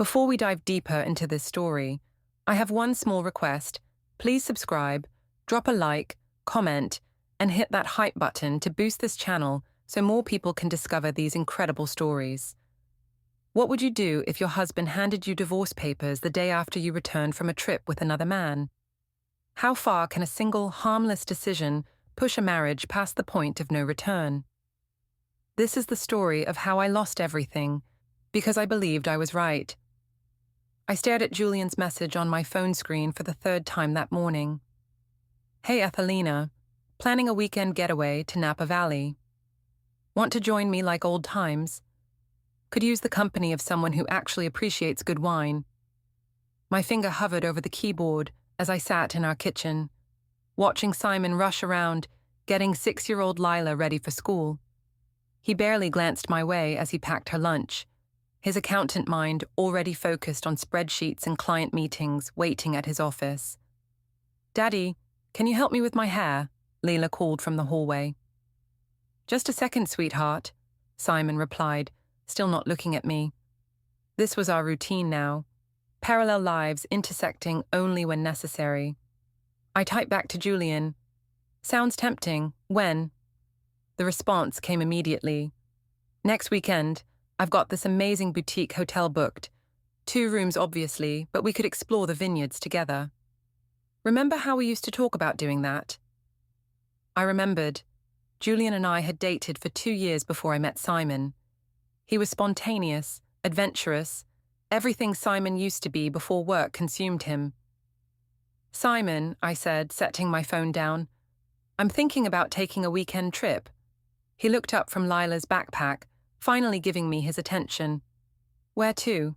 Before we dive deeper into this story, I have one small request. Please subscribe, drop a like, comment, and hit that hype button to boost this channel so more people can discover these incredible stories. What would you do if your husband handed you divorce papers the day after you returned from a trip with another man? How far can a single, harmless decision push a marriage past the point of no return? This is the story of how I lost everything because I believed I was right. I stared at Julian's message on my phone screen for the third time that morning. Hey Ethelina, planning a weekend getaway to Napa Valley. Want to join me like old times? Could use the company of someone who actually appreciates good wine. My finger hovered over the keyboard as I sat in our kitchen, watching Simon rush around, getting 6-year-old Lila ready for school. He barely glanced my way as he packed her lunch, his accountant mind already focused on spreadsheets and client meetings waiting at his office. Daddy, can you help me with my hair? Lila called from the hallway. Just a second, sweetheart, Simon replied, still not looking at me. This was our routine now, parallel lives intersecting only when necessary. I typed back to Julian. Sounds tempting. When? The response came immediately. Next weekend. I've got this amazing boutique hotel booked. 2 rooms, obviously, but we could explore the vineyards together. Remember how we used to talk about doing that? I remembered. Julian and I had dated for 2 years before I met Simon. He was spontaneous, adventurous, everything Simon used to be before work consumed him. Simon, I said, setting my phone down, I'm thinking about taking a weekend trip. He looked up from Lila's backpack, finally giving me his attention. Where to?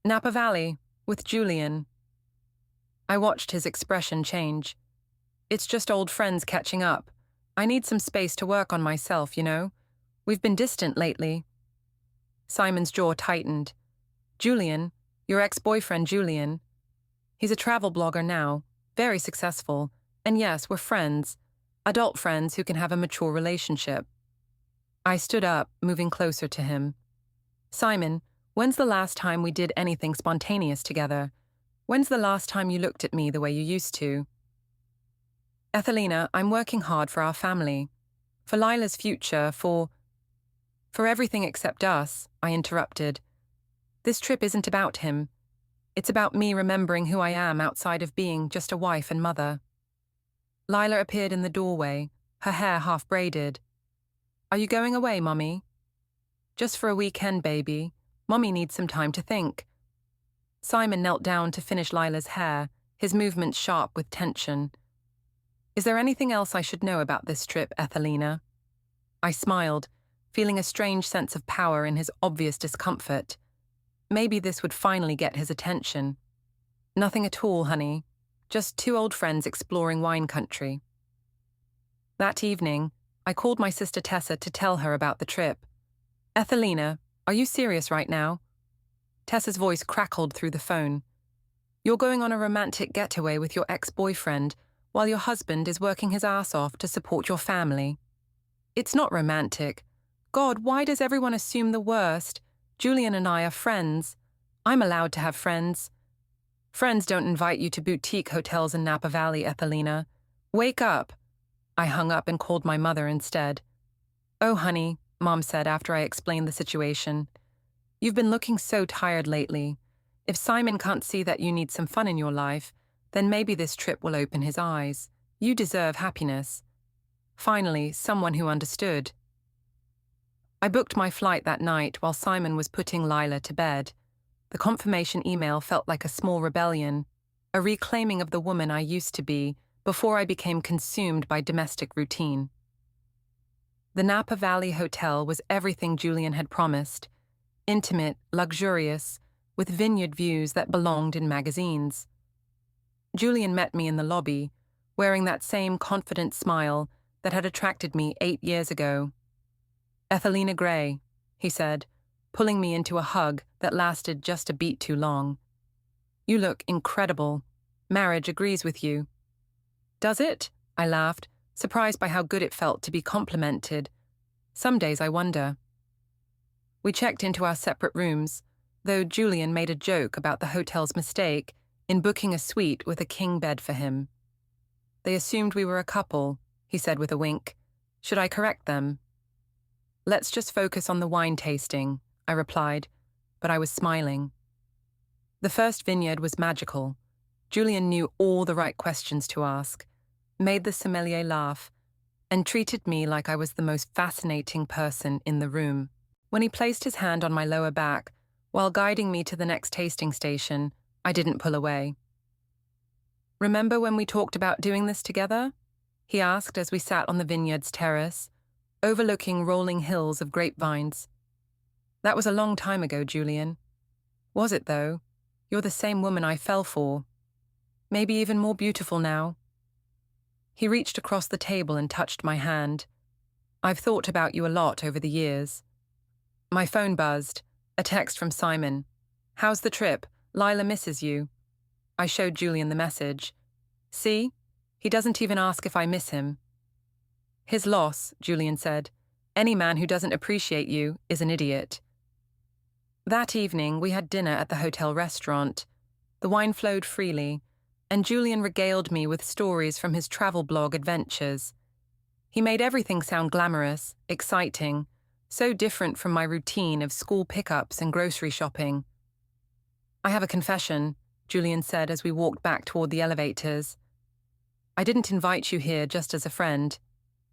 Napa Valley, with Julian. I watched his expression change. It's just old friends catching up. I need some space to work on myself, you know. We've been distant lately. Simon's jaw tightened. Julian, your ex-boyfriend Julian. He's a travel blogger now, very successful, and yes, we're friends, adult friends who can have a mature relationship. I stood up, moving closer to him. Simon, when's the last time we did anything spontaneous together? When's the last time you looked at me the way you used to? Ethelina, I'm working hard for our family. For Lila's future, for everything except us, I interrupted. This trip isn't about him. It's about me remembering who I am outside of being just a wife and mother. Lila appeared in the doorway, her hair half braided. Are you going away, Mummy? Just for a weekend, baby. Mummy needs some time to think. Simon knelt down to finish Lila's hair, his movements sharp with tension. Is there anything else I should know about this trip, Ethelina? I smiled, feeling a strange sense of power in his obvious discomfort. Maybe this would finally get his attention. Nothing at all, honey. Just 2 old friends exploring wine country. That evening, I called my sister Tessa to tell her about the trip. Ethelina, are you serious right now? Tessa's voice crackled through the phone. You're going on a romantic getaway with your ex-boyfriend while your husband is working his ass off to support your family. It's not romantic. God, why does everyone assume the worst? Julian and I are friends. I'm allowed to have friends. Friends don't invite you to boutique hotels in Napa Valley, Ethelina. Wake up. I hung up and called my mother instead. Oh, honey, Mom said after I explained the situation. You've been looking so tired lately. If Simon can't see that you need some fun in your life, then maybe this trip will open his eyes. You deserve happiness. Finally, someone who understood. I booked my flight that night while Simon was putting Lila to bed. The confirmation email felt like a small rebellion, a reclaiming of the woman I used to be before I became consumed by domestic routine. The Napa Valley Hotel was everything Julian had promised, intimate, luxurious, with vineyard views that belonged in magazines. Julian met me in the lobby, wearing that same confident smile that had attracted me 8 years ago. Ethelina Gray, he said, pulling me into a hug that lasted just a beat too long. You look incredible. Marriage agrees with you. Does it? I laughed, surprised by how good it felt to be complimented. Some days I wonder. We checked into our separate rooms, though Julian made a joke about the hotel's mistake in booking a suite with a king bed for him. They assumed we were a couple, he said with a wink. Should I correct them? Let's just focus on the wine tasting, I replied, but I was smiling. The first vineyard was magical. Julian knew all the right questions to ask, made the sommelier laugh, and treated me like I was the most fascinating person in the room. When he placed his hand on my lower back, while guiding me to the next tasting station, I didn't pull away. Remember when we talked about doing this together? He asked as we sat on the vineyard's terrace, overlooking rolling hills of grapevines. That was a long time ago, Julian. Was it, though? You're the same woman I fell for. Maybe even more beautiful now. He reached across the table and touched my hand. I've thought about you a lot over the years. My phone buzzed. A text from Simon. How's the trip? Lila misses you. I showed Julian the message. See? He doesn't even ask if I miss him. His loss, Julian said. Any man who doesn't appreciate you is an idiot. That evening, we had dinner at the hotel restaurant. The wine flowed freely, and Julian regaled me with stories from his travel blog adventures. He made everything sound glamorous, exciting, so different from my routine of school pickups and grocery shopping. I have a confession, Julian said as we walked back toward the elevators. I didn't invite you here just as a friend.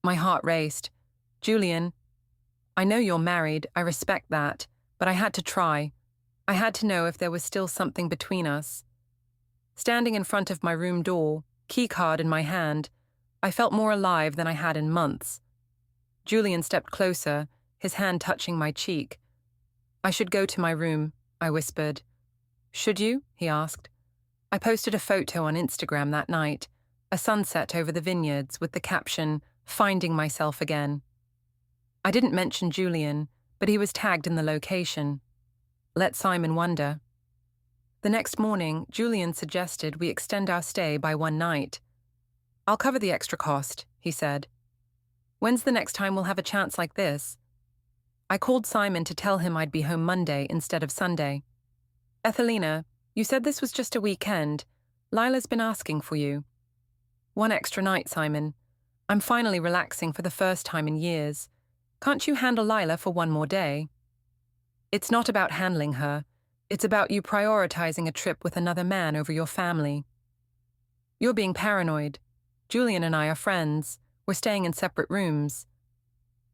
My heart raced. Julian, I know you're married, I respect that, but I had to try. I had to know if there was still something between us. Standing in front of my room door, keycard in my hand, I felt more alive than I had in months. Julian stepped closer, his hand touching my cheek. I should go to my room, I whispered. Should you? He asked. I posted a photo on Instagram that night, a sunset over the vineyards with the caption, "Finding myself again." I didn't mention Julian, but he was tagged in the location. Let Simon wonder. The next morning, Julian suggested we extend our stay by one night. I'll cover the extra cost, he said. When's the next time we'll have a chance like this? I called Simon to tell him I'd be home Monday instead of Sunday. Ethelina, you said this was just a weekend. Lila's been asking for you. One extra night, Simon. I'm finally relaxing for the first time in years. Can't you handle Lila for one more day? It's not about handling her. It's about you prioritizing a trip with another man over your family. You're being paranoid. Julian and I are friends. We're staying in separate rooms.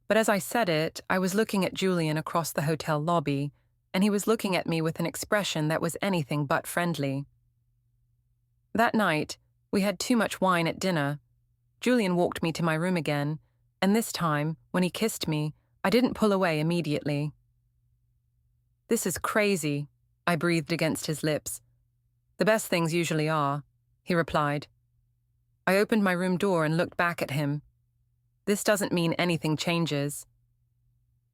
But as I said it, I was looking at Julian across the hotel lobby, and he was looking at me with an expression that was anything but friendly. That night, we had too much wine at dinner. Julian walked me to my room again, and this time, when he kissed me, I didn't pull away immediately. This is crazy, I breathed against his lips. The best things usually are, he replied. I opened my room door and looked back at him. This doesn't mean anything changes.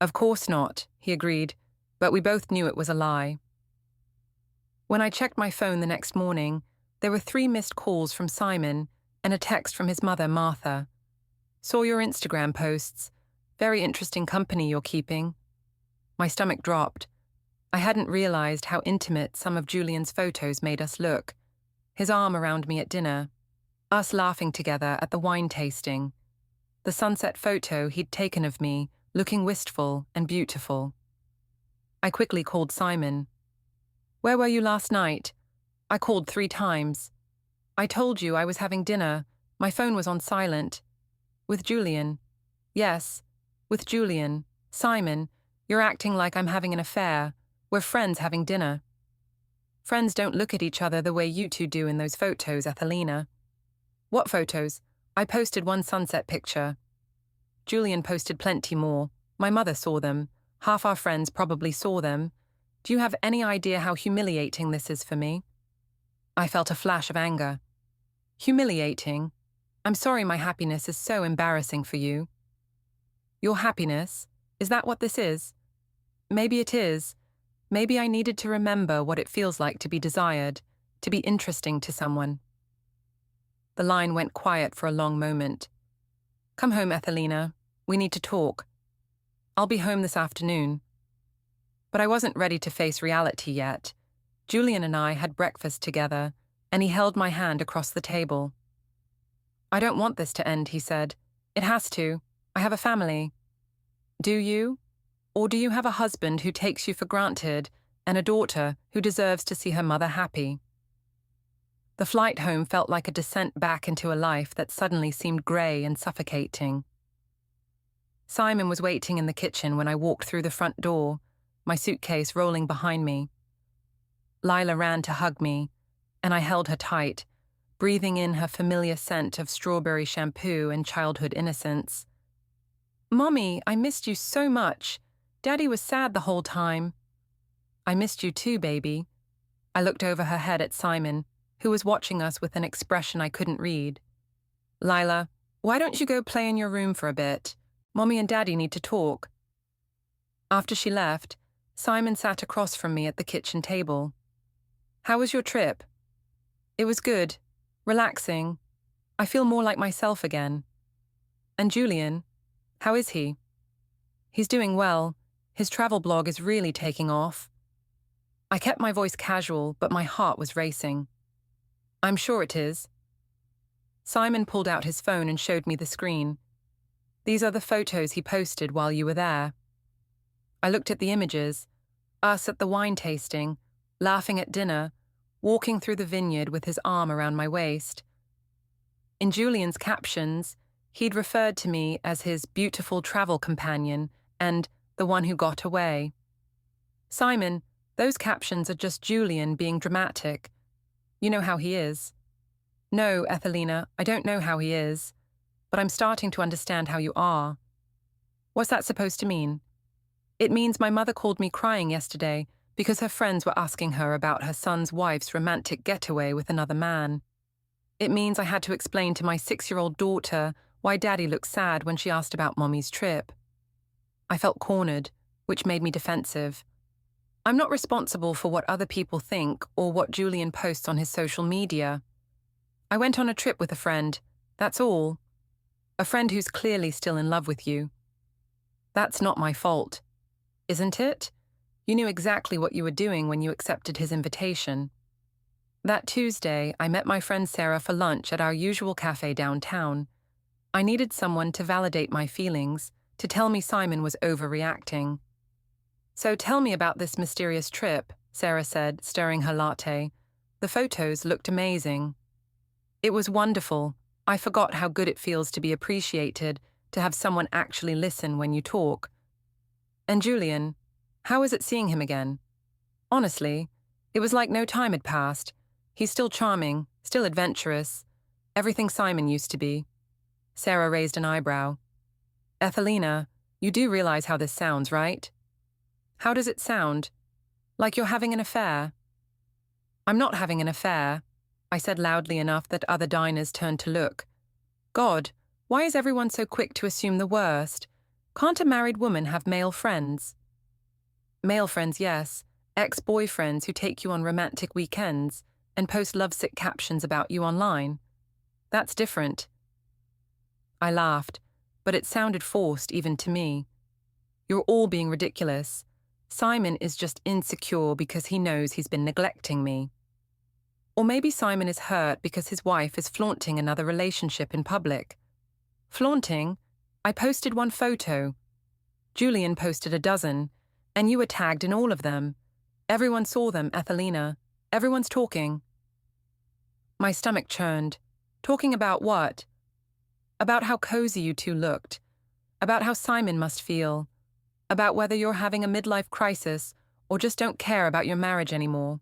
Of course not, he agreed, but we both knew it was a lie. When I checked my phone the next morning, there were 3 missed calls from Simon and a text from his mother, Martha. Saw your Instagram posts. Very interesting company you're keeping. My stomach dropped. I hadn't realized how intimate some of Julian's photos made us look. His arm around me at dinner. Us laughing together at the wine tasting. The sunset photo he'd taken of me, looking wistful and beautiful. I quickly called Simon. Where were you last night? I called 3 times. I told you I was having dinner. My phone was on silent. With Julian. Yes, with Julian. Simon, you're acting like I'm having an affair. We're friends having dinner. Friends don't look at each other the way you two do in those photos, Ethelina. What photos? I posted one sunset picture. Julian posted plenty more. My mother saw them. Half our friends probably saw them. Do you have any idea how humiliating this is for me? I felt a flash of anger. Humiliating? I'm sorry my happiness is so embarrassing for you. Your happiness? Is that what this is? Maybe it is. Maybe I needed to remember what it feels like to be desired, to be interesting to someone. The line went quiet for a long moment. Come home, Ethelina. We need to talk. I'll be home this afternoon. But I wasn't ready to face reality yet. Julian and I had breakfast together, and he held my hand across the table. "I don't want this to end," he said. "It has to. I have a family." "Do you? Or do you have a husband who takes you for granted and a daughter who deserves to see her mother happy?" The flight home felt like a descent back into a life that suddenly seemed grey and suffocating. Simon was waiting in the kitchen when I walked through the front door, my suitcase rolling behind me. Lila ran to hug me, and I held her tight, breathing in her familiar scent of strawberry shampoo and childhood innocence. "Mommy, I missed you so much. Daddy was sad the whole time." "I missed you too, baby." I looked over her head at Simon, who was watching us with an expression I couldn't read. "Lila, why don't you go play in your room for a bit? Mommy and Daddy need to talk." After she left, Simon sat across from me at the kitchen table. "How was your trip?" "It was good. Relaxing. I feel more like myself again." "And Julian? How is he?" "He's doing well. His travel blog is really taking off." I kept my voice casual, but my heart was racing. "I'm sure it is." Simon pulled out his phone and showed me the screen. "These are the photos he posted while you were there." I looked at the images, us at the wine tasting, laughing at dinner, walking through the vineyard with his arm around my waist. In Julian's captions, he'd referred to me as his beautiful travel companion and the one who got away. "Simon, those captions are just Julian being dramatic. You know how he is." "No, Ethelina, I don't know how he is, but I'm starting to understand how you are." "What's that supposed to mean?" "It means my mother called me crying yesterday because her friends were asking her about her son's wife's romantic getaway with another man. It means I had to explain to my 6-year-old daughter why Daddy looked sad when she asked about Mommy's trip." I felt cornered, which made me defensive. I'm not responsible for what other people think or what Julian posts on his social media. I went on a trip with a friend, that's all. A friend who's clearly still in love with you. That's not my fault. Isn't it? You knew exactly what you were doing when you accepted his invitation. That Tuesday, I met my friend Sarah for lunch at our usual cafe downtown. I needed someone to validate my feelings, to tell me Simon was overreacting. "So tell me about this mysterious trip," Sarah said, stirring her latte. "The photos looked amazing." "It was wonderful. I forgot how good it feels to be appreciated, to have someone actually listen when you talk." "And Julian, how is it seeing him again?" "Honestly, it was like no time had passed. He's still charming, still adventurous. Everything Simon used to be." Sarah raised an eyebrow. "Ethelina, you do realize how this sounds, right?" "How does it sound? Like you're having an affair?" "I'm not having an affair," I said loudly enough that other diners turned to look. God, why is everyone so quick to assume the worst? Can't a married woman have male friends? "Male friends, yes. Ex-boyfriends who take you on romantic weekends and post lovesick captions about you online. That's different." I laughed, but it sounded forced even to me. "You're all being ridiculous. Simon is just insecure because he knows he's been neglecting me. Or maybe Simon is hurt because his wife is flaunting another relationship in public." "Flaunting? I posted one photo. Julian posted a dozen, and you were tagged in all of them. Everyone saw them, Ethelina. Everyone's talking." My stomach churned. Talking about what? About how cozy you two looked. About how Simon must feel. About whether you're having a midlife crisis or just don't care about your marriage anymore.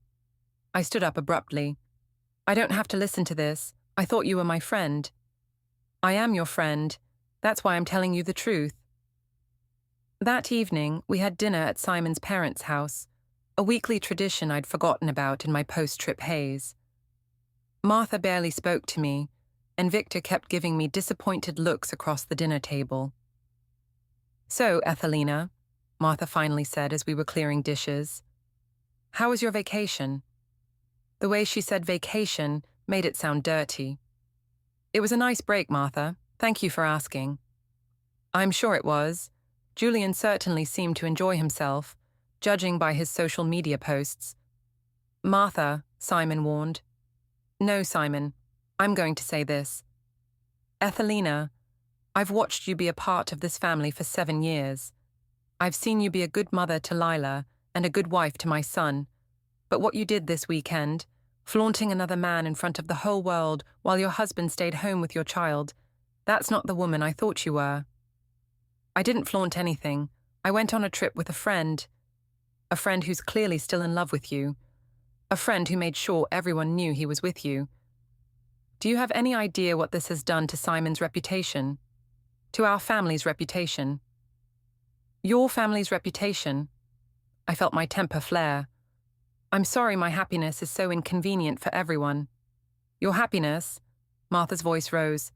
I stood up abruptly. "I don't have to listen to this. I thought you were my friend." "I am your friend. That's why I'm telling you the truth." That evening, we had dinner at Simon's parents' house, a weekly tradition I'd forgotten about in my post-trip haze. Martha barely spoke to me, and Victor kept giving me disappointed looks across the dinner table. "So, Ethelina," Martha finally said as we were clearing dishes, "how was your vacation?" The way she said vacation made it sound dirty. "It was a nice break, Martha. Thank you for asking." "I'm sure it was. Julian certainly seemed to enjoy himself. judging by his social media posts. Martha, Simon warned. No, Simon, I'm going to say this. Ethelina, I've watched you be a part of this family for 7 years. I've seen you be a good mother to Lila and a good wife to my son. But what you did this weekend, flaunting another man in front of the whole world while your husband stayed home with your child, that's not the woman I thought you were. I didn't flaunt anything. I went on a trip with a friend who's clearly still in love with you, a friend who made sure everyone knew he was with you. Do you have any idea what this has done to Simon's reputation? To our family's reputation? Your family's reputation? I felt my temper flare. I'm sorry my happiness is so inconvenient for everyone. Your happiness? Martha's voice rose.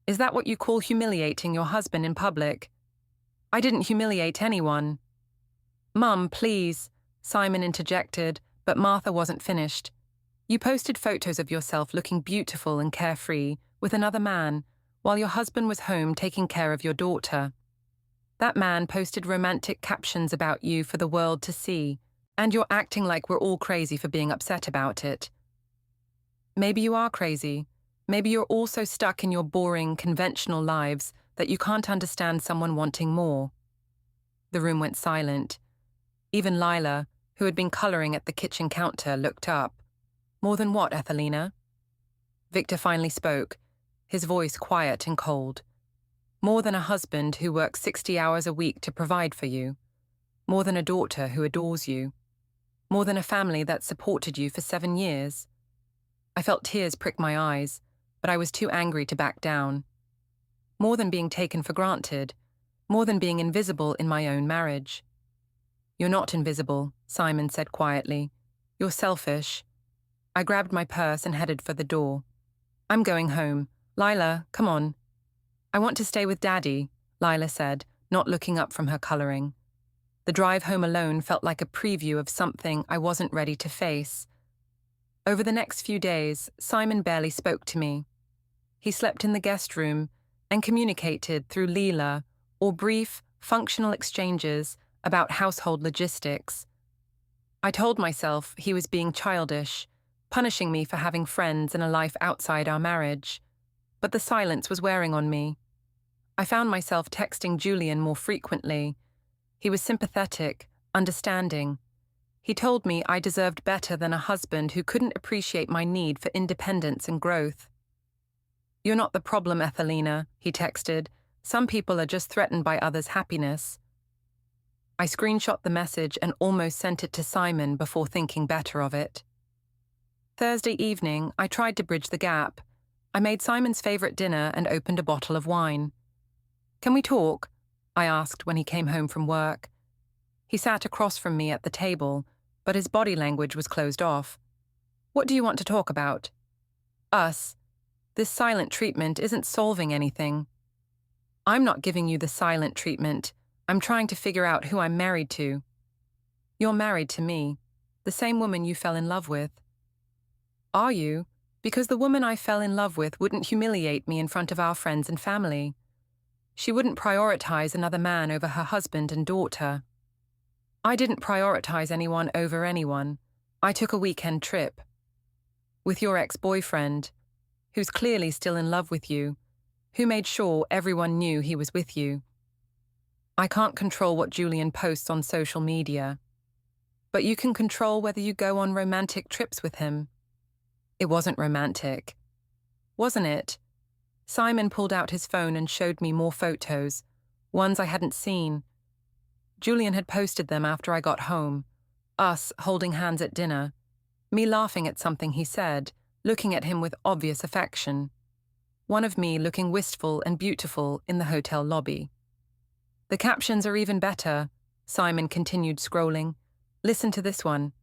Is that what you call humiliating your husband in public? I didn't humiliate anyone. Mum, please, Simon interjected, but Martha wasn't finished. You posted photos of yourself looking beautiful and carefree with another man while your husband was home taking care of your daughter. That man posted romantic captions about you for the world to see, and you're acting like we're all crazy for being upset about it. Maybe you are crazy. Maybe you're also stuck in your boring, conventional lives that you can't understand someone wanting more. The room went silent. Even Lila, who had been colouring at the kitchen counter, looked up. More than what, Ethelina? Victor finally spoke, his voice quiet and cold. More than a husband who works 60 hours a week to provide for you. More than a daughter who adores you. More than a family that supported you for 7 years. I felt tears prick my eyes, but I was too angry to back down. More than being taken for granted. More than being invisible in my own marriage. You're not invisible, Simon said quietly. You're selfish. I grabbed my purse and headed for the door. I'm going home. Lila, come on. I want to stay with Daddy, Lila said, not looking up from her colouring. The drive home alone felt like a preview of something I wasn't ready to face. Over the next few days, Simon barely spoke to me. He slept in the guest room and communicated through Leela or brief, functional exchanges about household logistics. I told myself he was being childish, punishing me for having friends and a life outside our marriage. But the silence was wearing on me. I found myself texting Julian more frequently. He was sympathetic, understanding. He told me I deserved better than a husband who couldn't appreciate my need for independence and growth. You're not the problem, Ethelina, he texted. Some people are just threatened by others' happiness. I screenshot the message and almost sent it to Simon before thinking better of it. Thursday evening, I tried to bridge the gap. I made Simon's favourite dinner and opened a bottle of wine. Can we talk? I asked when he came home from work. He sat across from me at the table, but his body language was closed off. What do you want to talk about? Us. This silent treatment isn't solving anything. I'm not giving you the silent treatment. I'm trying to figure out who I'm married to. You're married to me, the same woman you fell in love with. Are you? Because the woman I fell in love with wouldn't humiliate me in front of our friends and family. She wouldn't prioritize another man over her husband and daughter. I didn't prioritize anyone over anyone. I took a weekend trip. With your ex-boyfriend, who's clearly still in love with you, who made sure everyone knew he was with you. I can't control what Julian posts on social media, but you can control whether you go on romantic trips with him. It wasn't romantic. Wasn't it? Simon pulled out his phone and showed me more photos, ones I hadn't seen. Julian had posted them after I got home, us holding hands at dinner, me laughing at something he said, looking at him with obvious affection. One of me looking wistful and beautiful in the hotel lobby. The captions are even better, Simon continued scrolling. Listen to this one.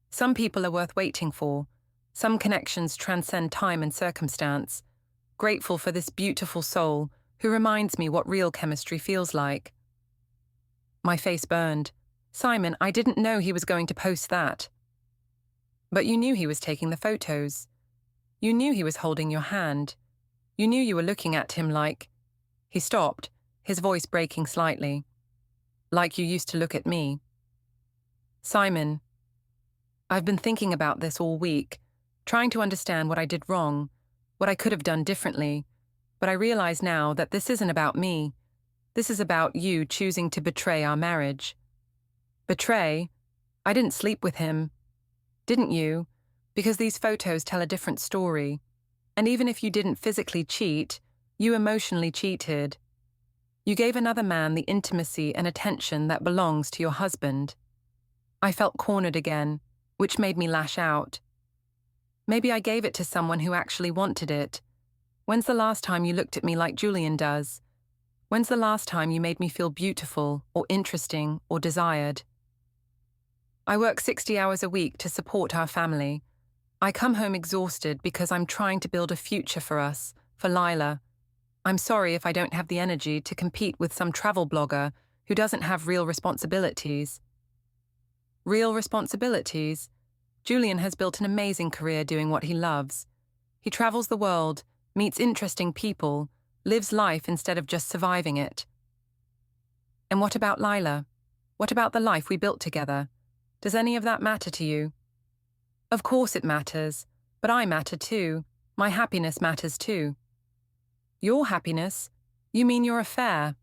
Some people are worth waiting for. Some connections transcend time and circumstance. Grateful for this beautiful soul who reminds me what real chemistry feels like. My face burned. Simon, I didn't know he was going to post that. But you knew he was taking the photos. You knew he was holding your hand. You knew you were looking at him like... He stopped, his voice breaking slightly. Like you used to look at me. Simon, I've been thinking about this all week, trying to understand what I did wrong, what I could have done differently, but I realize now that this isn't about me. This is about you choosing to betray our marriage. Betray? I didn't sleep with him. Didn't you? Because these photos tell a different story. And even if you didn't physically cheat, you emotionally cheated. You gave another man the intimacy and attention that belongs to your husband. I felt cornered again, which made me lash out. Maybe I gave it to someone who actually wanted it. When's the last time you looked at me like Julian does? When's the last time you made me feel beautiful or interesting or desired? I work 60 hours a week to support our family. I come home exhausted because I'm trying to build a future for us, for Lila. I'm sorry if I don't have the energy to compete with some travel blogger who doesn't have real responsibilities. Real responsibilities? Julian has built an amazing career doing what he loves. He travels the world, meets interesting people, lives life instead of just surviving it. And what about Lila? What about the life we built together? Does any of that matter to you? Of course it matters, but I matter too. My happiness matters too. Your happiness? You mean your affair?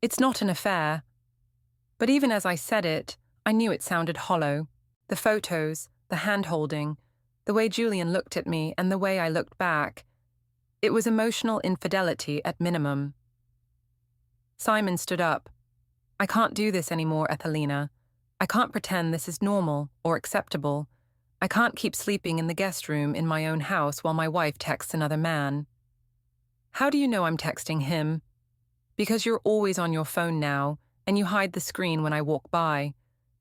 It's not an affair. But even as I said it, I knew it sounded hollow. The photos, the hand-holding, the way Julian looked at me and the way I looked back. It was emotional infidelity at minimum. Simon stood up. I can't do this anymore, Ethelina. I can't pretend this is normal or acceptable. I can't keep sleeping in the guest room in my own house while my wife texts another man. How do you know I'm texting him? Because you're always on your phone now, and you hide the screen when I walk by.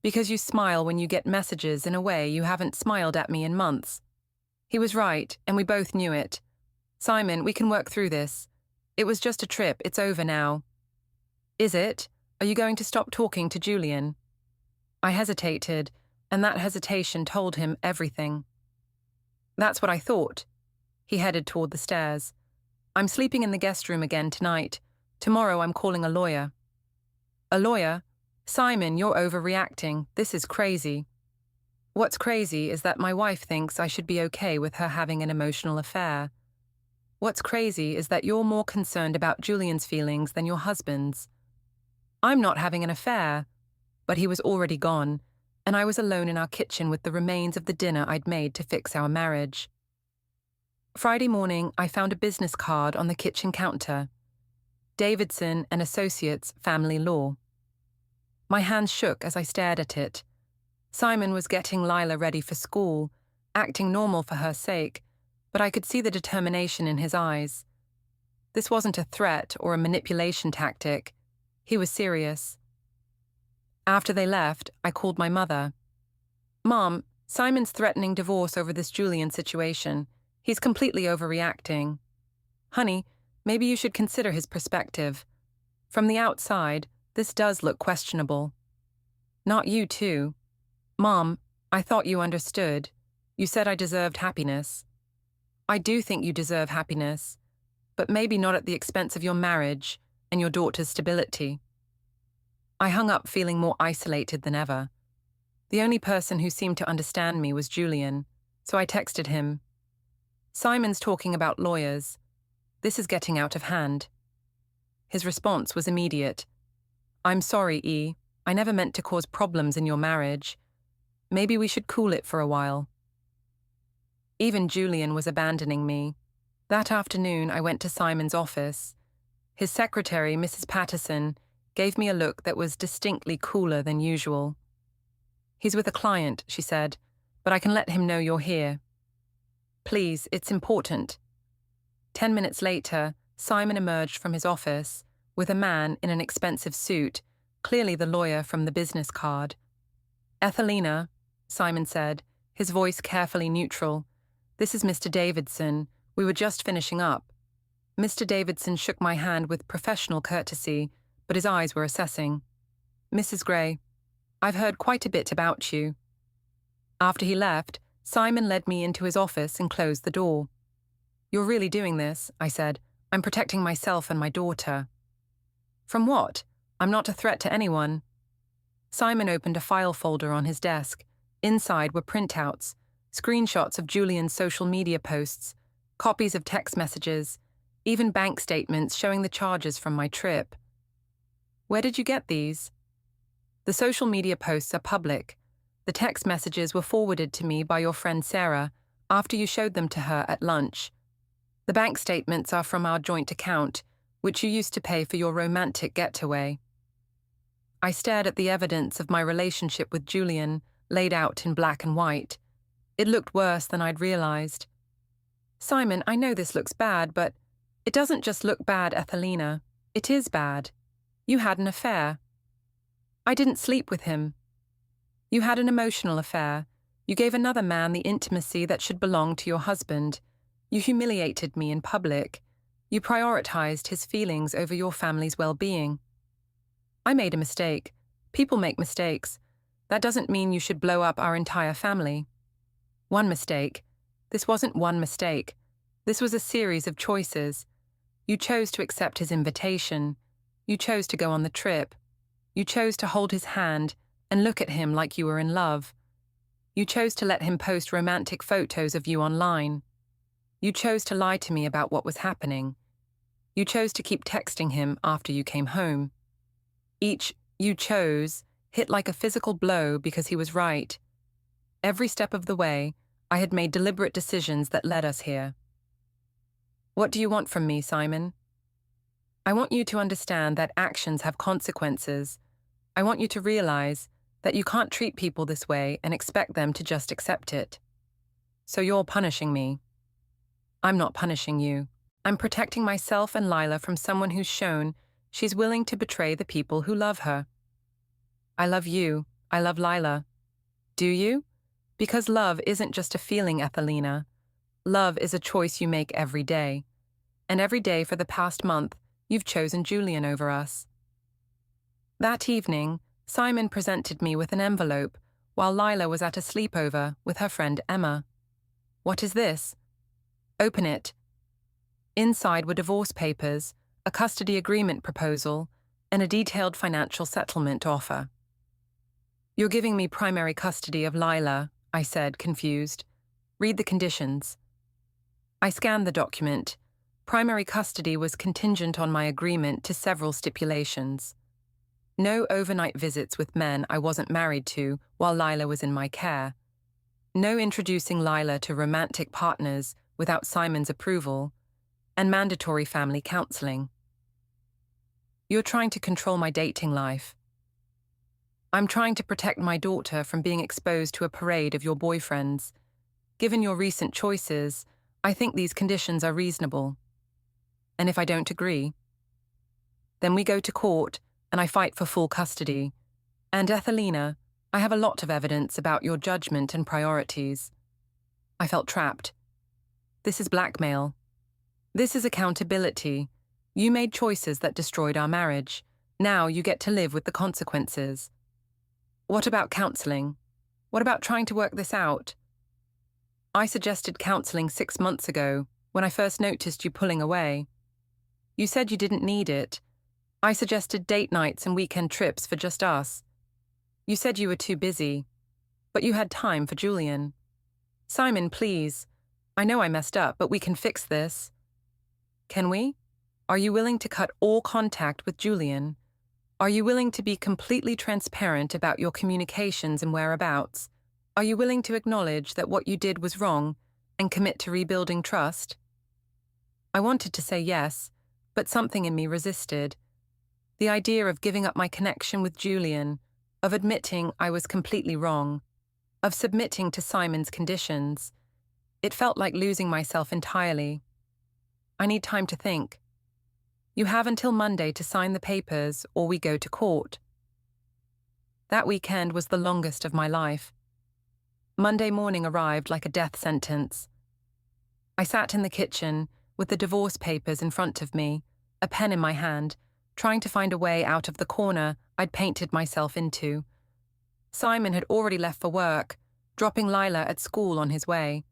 Because you smile when you get messages in a way you haven't smiled at me in months. He was right, and we both knew it. Simon, we can work through this. It was just a trip, it's over now. Is it? Are you going to stop talking to Julian? I hesitated, and that hesitation told him everything. That's what I thought. He headed toward the stairs. I'm sleeping in the guest room again tonight. Tomorrow I'm calling a lawyer. A lawyer? Simon, you're overreacting. This is crazy. What's crazy is that my wife thinks I should be okay with her having an emotional affair. What's crazy is that you're more concerned about Julian's feelings than your husband's. I'm not having an affair. But he was already gone, and I was alone in our kitchen with the remains of the dinner I'd made to fix our marriage. Friday morning, I found a business card on the kitchen counter. Davidson and Associates Family Law. My hands shook as I stared at it. Simon was getting Lila ready for school, acting normal for her sake, but I could see the determination in his eyes. This wasn't a threat or a manipulation tactic. He was serious. After they left, I called my mother. Mom, Simon's threatening divorce over this Julian situation. He's completely overreacting. Honey, maybe you should consider his perspective. From the outside, this does look questionable. Not you, too. Mom, I thought you understood. You said I deserved happiness. I do think you deserve happiness, but maybe not at the expense of your marriage and your daughter's stability. I hung up feeling more isolated than ever. The only person who seemed to understand me was Julian, so I texted him. Simon's talking about lawyers. This is getting out of hand. His response was immediate. I'm sorry, E. I never meant to cause problems in your marriage. Maybe we should cool it for a while. Even Julian was abandoning me. That afternoon, I went to Simon's office. His secretary, Mrs. Patterson, gave me a look that was distinctly cooler than usual. He's with a client, she said, but I can let him know you're here. Please, it's important. 10 minutes later, Simon emerged from his office with a man in an expensive suit, clearly the lawyer from the business card. Ethelina, Simon said, his voice carefully neutral. This is Mr. Davidson. We were just finishing up. Mr. Davidson shook my hand with professional courtesy, but his eyes were assessing. Mrs. Gray, I've heard quite a bit about you. After he left, Simon led me into his office and closed the door. You're really doing this, I said. I'm protecting myself and my daughter. From what? I'm not a threat to anyone. Simon opened a file folder on his desk. Inside were printouts, screenshots of Julian's social media posts, copies of text messages, even bank statements showing the charges from my trip. Where did you get these? The social media posts are public. The text messages were forwarded to me by your friend Sarah after you showed them to her at lunch. The bank statements are from our joint account, which you used to pay for your romantic getaway. I stared at the evidence of my relationship with Julian, laid out in black and white. It looked worse than I'd realized. Simon, I know this looks bad, but it doesn't just look bad, Ethelina. It is bad. You had an affair. I didn't sleep with him. You had an emotional affair. You gave another man the intimacy that should belong to your husband. You humiliated me in public. You prioritized his feelings over your family's well-being. I made a mistake. People make mistakes. That doesn't mean you should blow up our entire family. One mistake. This wasn't one mistake. This was a series of choices. You chose to accept his invitation. You chose to go on the trip. You chose to hold his hand and look at him like you were in love. You chose to let him post romantic photos of you online. You chose to lie to me about what was happening. You chose to keep texting him after you came home. Each "you chose" hit like a physical blow because he was right. Every step of the way, I had made deliberate decisions that led us here. What do you want from me, Simon? I want you to understand that actions have consequences. I want you to realize that you can't treat people this way and expect them to just accept it. So you're punishing me. I'm not punishing you. I'm protecting myself and Lila from someone who's shown she's willing to betray the people who love her. I love you. I love Lila. Do you? Because love isn't just a feeling, Ethelina. Love is a choice you make every day. And every day for the past month, you've chosen Julian over us. That evening, Simon presented me with an envelope while Lila was at a sleepover with her friend Emma. What is this? Open it. Inside were divorce papers, a custody agreement proposal, and a detailed financial settlement offer. You're giving me primary custody of Lila, I said, confused. Read the conditions. I scanned the document. Primary custody was contingent on my agreement to several stipulations. No overnight visits with men I wasn't married to while Lila was in my care. No introducing Lila to romantic partners without Simon's approval, and mandatory family counseling. You're trying to control my dating life. I'm trying to protect my daughter from being exposed to a parade of your boyfriends. Given your recent choices, I think these conditions are reasonable. And if I don't agree? Then we go to court and I fight for full custody. And Ethelina, I have a lot of evidence about your judgment and priorities. I felt trapped. This is blackmail. This is accountability. You made choices that destroyed our marriage. Now you get to live with the consequences. What about counseling? What about trying to work this out? I suggested counseling 6 months ago, when I first noticed you pulling away. You said you didn't need it. I suggested date nights and weekend trips for just us. You said you were too busy, but you had time for Julian. Simon, please. I know I messed up, but we can fix this. Can we? Are you willing to cut all contact with Julian? Are you willing to be completely transparent about your communications and whereabouts? Are you willing to acknowledge that what you did was wrong and commit to rebuilding trust? I wanted to say yes, but something in me resisted. The idea of giving up my connection with Julian, of admitting I was completely wrong, of submitting to Simon's conditions. It felt like losing myself entirely. I need time to think. You have until Monday to sign the papers or we go to court. That weekend was the longest of my life. Monday morning arrived like a death sentence. I sat in the kitchen with the divorce papers in front of me, a pen in my hand, trying to find a way out of the corner I'd painted myself into. Simon had already left for work, dropping Lila at school on his way.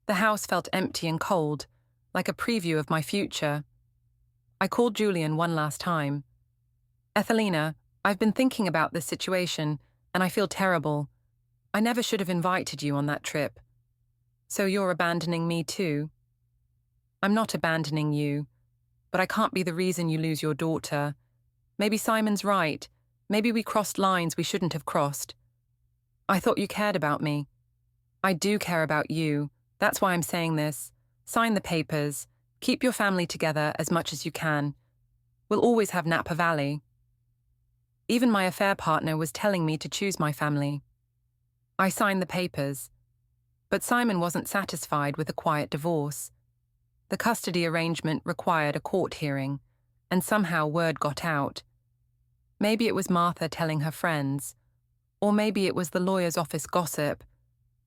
The house felt empty and cold, like a preview of my future. I called Julian one last time. Ethelina, I've been thinking about this situation, and I feel terrible. I never should have invited you on that trip. So you're abandoning me too? I'm not abandoning you, but I can't be the reason you lose your daughter. Maybe Simon's right. Maybe we crossed lines we shouldn't have crossed. I thought you cared about me. I do care about you. That's why I'm saying this. Sign the papers. Keep your family together as much as you can. We'll always have Napa Valley. Even my affair partner was telling me to choose my family. I signed the papers. But Simon wasn't satisfied with a quiet divorce. The custody arrangement required a court hearing, and somehow word got out. Maybe it was Martha telling her friends, or maybe it was the lawyer's office gossip,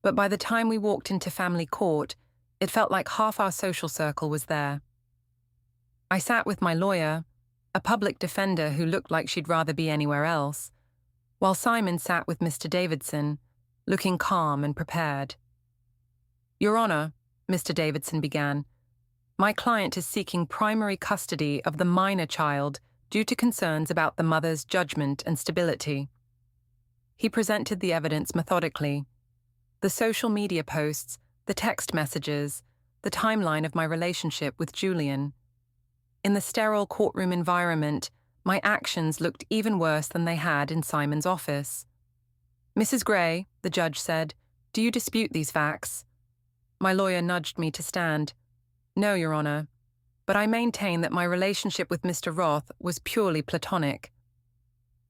but by the time we walked into family court, it felt like half our social circle was there. I sat with my lawyer, a public defender who looked like she'd rather be anywhere else, while Simon sat with Mr. Davidson, looking calm and prepared. Your Honor, Mr. Davidson began, my client is seeking primary custody of the minor child due to concerns about the mother's judgment and stability. He presented the evidence methodically. The social media posts, the text messages, the timeline of my relationship with Julian. In the sterile courtroom environment, my actions looked even worse than they had in Simon's office. Mrs. Gray, the judge said, do you dispute these facts? My lawyer nudged me to stand. No, Your Honor, but I maintain that my relationship with Mr. Roth was purely platonic.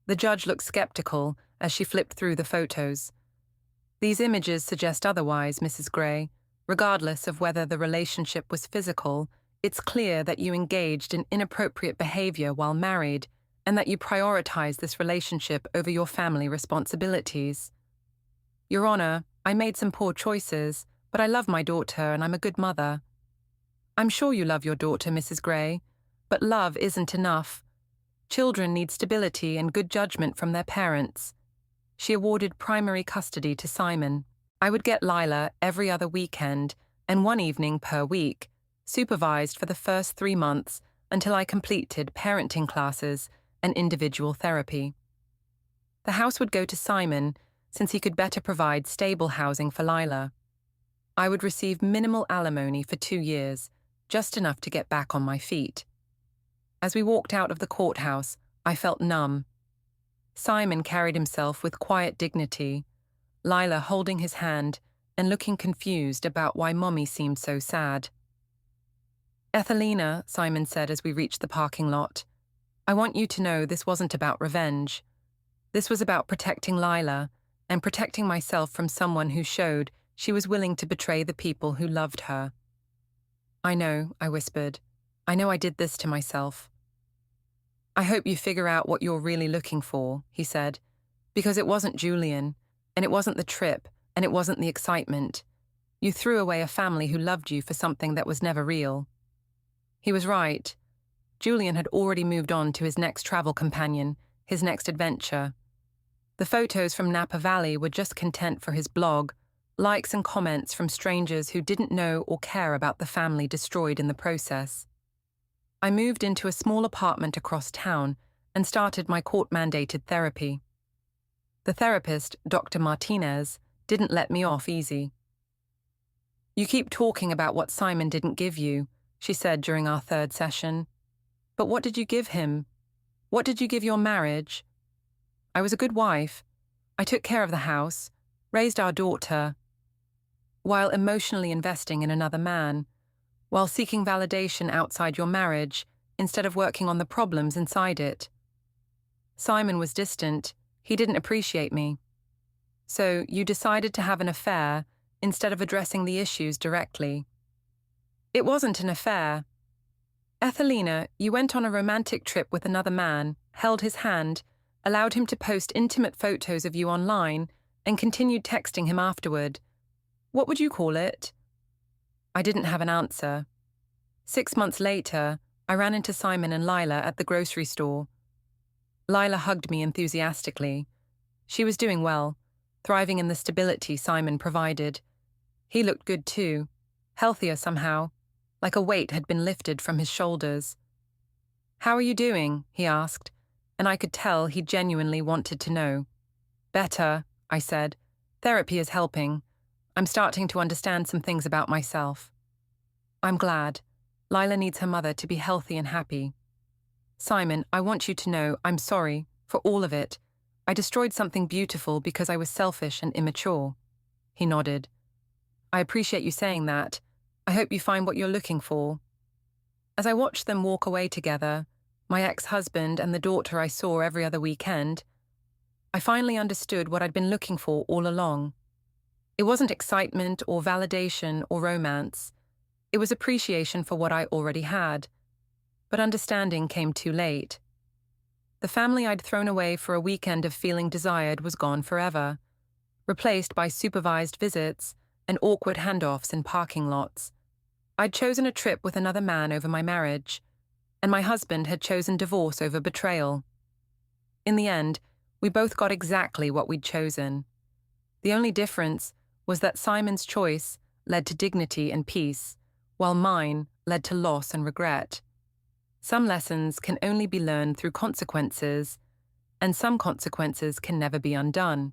The judge looked skeptical as she flipped through the photos. These images suggest otherwise, Mrs. Gray. Regardless of whether the relationship was physical, it's clear that you engaged in inappropriate behavior while married and that you prioritized this relationship over your family responsibilities. Your Honor, I made some poor choices, but I love my daughter and I'm a good mother. I'm sure you love your daughter, Mrs. Gray, but love isn't enough. Children need stability and good judgment from their parents. She awarded primary custody to Simon. I would get Lila every other weekend and one evening per week, supervised for the first 3 months until I completed parenting classes and individual therapy. The house would go to Simon since he could better provide stable housing for Lila. I would receive minimal alimony for 2 years, just enough to get back on my feet. As we walked out of the courthouse, I felt numb. Simon carried himself with quiet dignity, Lila holding his hand and looking confused about why Mommy seemed so sad. Ethelina, Simon said as we reached the parking lot, I want you to know this wasn't about revenge. This was about protecting Lila and protecting myself from someone who showed she was willing to betray the people who loved her. I know, I whispered. I know I did this to myself. I hope you figure out what you're really looking for, he said, because it wasn't Julian, and it wasn't the trip, and it wasn't the excitement. You threw away a family who loved you for something that was never real. He was right. Julian had already moved on to his next travel companion, his next adventure. The photos from Napa Valley were just content for his blog, likes and comments from strangers who didn't know or care about the family destroyed in the process. I moved into a small apartment across town and started my court-mandated therapy. The therapist, Dr. Martinez, didn't let me off easy. You keep talking about what Simon didn't give you, she said during our 3rd session. But what did you give him? What did you give your marriage? I was a good wife. I took care of the house, raised our daughter, while emotionally investing in another man, while seeking validation outside your marriage instead of working on the problems inside it. Simon was distant. He didn't appreciate me. So you decided to have an affair instead of addressing the issues directly. It wasn't an affair. Ethelina, you went on a romantic trip with another man, held his hand, allowed him to post intimate photos of you online, and continued texting him afterward. What would you call it? I didn't have an answer. 6 months later, I ran into Simon and Lila at the grocery store. Lila hugged me enthusiastically. She was doing well, thriving in the stability Simon provided. He looked good too, healthier somehow, like a weight had been lifted from his shoulders. How are you doing? He asked, and I could tell he genuinely wanted to know. Better, I said. Therapy is helping. I'm starting to understand some things about myself. I'm glad. Lila needs her mother to be healthy and happy. Simon, I want you to know I'm sorry for all of it. I destroyed something beautiful because I was selfish and immature. He nodded. I appreciate you saying that. I hope you find what you're looking for. As I watched them walk away together, my ex-husband and the daughter I saw every other weekend, I finally understood what I'd been looking for all along. It wasn't excitement or validation or romance. It was appreciation for what I already had. But understanding came too late. The family I'd thrown away for a weekend of feeling desired was gone forever, replaced by supervised visits and awkward handoffs in parking lots. I'd chosen a trip with another man over my marriage, and my husband had chosen divorce over betrayal. In the end, we both got exactly what we'd chosen. The only difference was that Simon's choice led to dignity and peace, while mine led to loss and regret. Some lessons can only be learned through consequences, and some consequences can never be undone.